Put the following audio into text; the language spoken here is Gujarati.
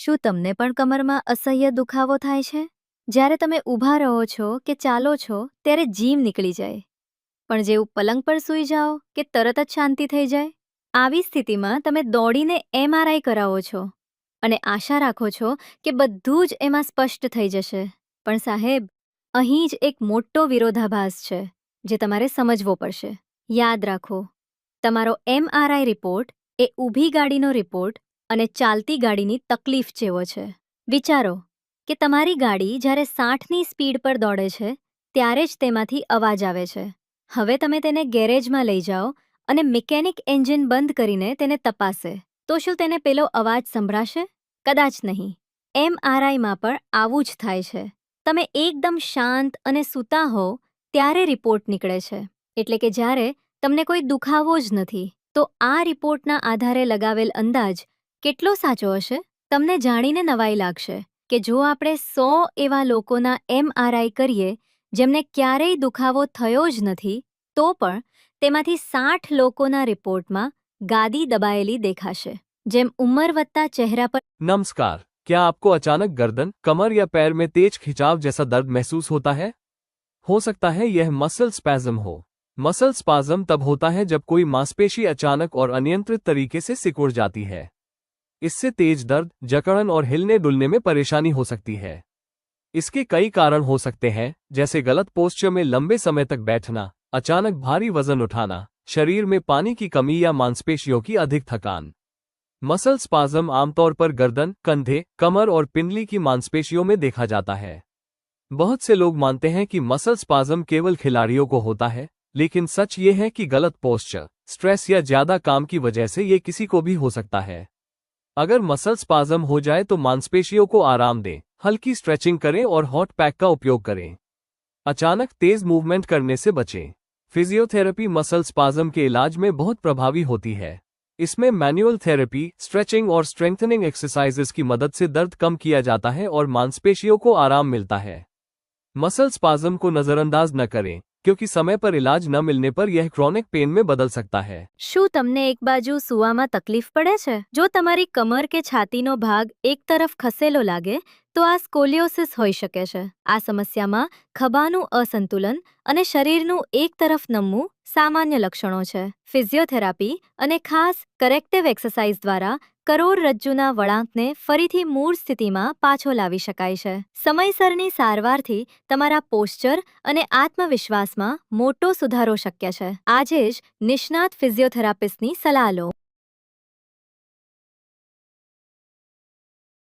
શું તમને પણ કમરમાં અસહ્ય દુખાવો થાય છે? જ્યારે તમે ઊભા રહો છો કે ચાલો છો ત્યારે જીમ નીકળી જાય, પણ જેવું પલંગ પર સૂઈ જાઓ કે તરત જ શાંતિ થઈ જાય? આવી સ્થિતિમાં તમે દોડીને MRI કરાવો છો અને આશા રાખો છો કે બધું જ એમાં સ્પષ્ટ થઈ જશે. પણ સાહેબ, અહીં જ એક મોટો વિરોધાભાસ છે જે તમારે સમજવો પડશે. યાદ રાખો, તમારો MRI રિપોર્ટ એ ઊભી ગાડીનો રિપોર્ટ અને ચાલતી ગાડીની તકલીફ જેવો છે. વિચારો કે તમારી ગાડી જ્યારે 60ની સ્પીડ પર દોડે છે ત્યારે જ તેમાંથી અવાજ આવે છે. હવે તમે તેને ગેરેજમાં લઈ જાઓ અને મિકેનિક એન્જિન બંધ કરીને તેને તપાસે, તો શું તેને પેલો અવાજ સંભળાશે? કદાચ નહીં. MRIમાં પણ આવું જ થાય છે. તમે એકદમ શાંત અને સૂતા હો ત્યારે રિપોર્ટ નીકળે છે, એટલે કે જ્યારે તમને કોઈ દુખાવો જ નથી. તો આ રિપોર્ટના આધારે લગાવેલ અંદાજ કેટલો સાચો હશે? તમને જાણીને નવાઈ લાગશે કે જો આપણે 100 એવા લોકોના MRI કરીએ જેમને ક્યારેય દુખાવો થયો જ નથી, તો પણ તેમાંથી 60 લોકોના રિપોર્ટમાં ગાદી દબાયેલી દેખાશે. જેમ ઉંમર વધતા ચહેરા પર नमस्कार। क्या आपको अचानक गर्दन, कमर या पैर में तेज खिंचाव जैसा दर्द महसूस होता है? हो सकता है यह मसल स्पैज्म हो। मसल स्पाज्म तब होता है जब कोई मांसपेशी अचानक और अनियंत्रित तरीके से सिकुड़ जाती है। इससे तेज दर्द, जकड़न और हिलने डुलने में परेशानी हो सकती है। इसके कई कारण हो सकते हैं, जैसे गलत पोस्चर में लंबे समय तक बैठना, अचानक भारी वजन उठाना, शरीर में पानी की कमी या मांसपेशियों की अधिक थकान। मसल स्पाज्म आमतौर पर गर्दन, कंधे, कमर और पिंडली की मांसपेशियों में देखा जाता है। बहुत से लोग मानते हैं कि मसल स्पाज्म केवल खिलाड़ियों को होता है, लेकिन सच ये है कि गलत पोस्चर, स्ट्रेस या ज्यादा काम की वजह से ये किसी को भी हो सकता है। अगर मसल स्पाज्म हो जाए तो मांसपेशियों को आराम दें, हल्की स्ट्रेचिंग करें और हॉट पैक का उपयोग करें। अचानक तेज मूवमेंट करने से बचें। फिजियोथेरेपी मसल स्पाज्म के इलाज में बहुत प्रभावी होती है। इसमें मैनुअल थेरेपी, स्ट्रेचिंग और स्ट्रेंथनिंग एक्सरसाइजेस की मदद से दर्द कम किया जाता है और मांसपेशियों को आराम मिलता है। मसल स्पाज्म को नजरअंदाज न करें, क्योंकि समय पर इलाज न मिलने पर यह क्रोनिक पेन में बदल सकता है। શું તમને એક બાજુ સૂવામાં તકલીફ પડે છે? જો તમારી કમર કે છાતીનો ભાગ એક તરફ ખસેલો લાગે તો આ સ્કોલિયોસિસ હોઈ શકે છે. આ સમસ્યામાં ખભાનું અસંતુલન અને શરીરનું એક તરફ નમવું સામાન્ય લક્ષણો છે. ફિઝિયોથેરાપી અને ખાસ કરેક્ટિવ એક્સરસાઇઝ દ્વારા કરોડરજ્જુના વળાંકને ફરીથી મૂળ સ્થિતિમાં પાછો લાવી શકાય છે. સમયસરની સારવારથી તમારા પોસ્ચર અને આત્મવિશ્વાસમાં મોટો સુધારો શક્ય છે. આજે જ નિષ્ણાત ફિઝિયોથેરાપિસ્ટની સલાહ લો.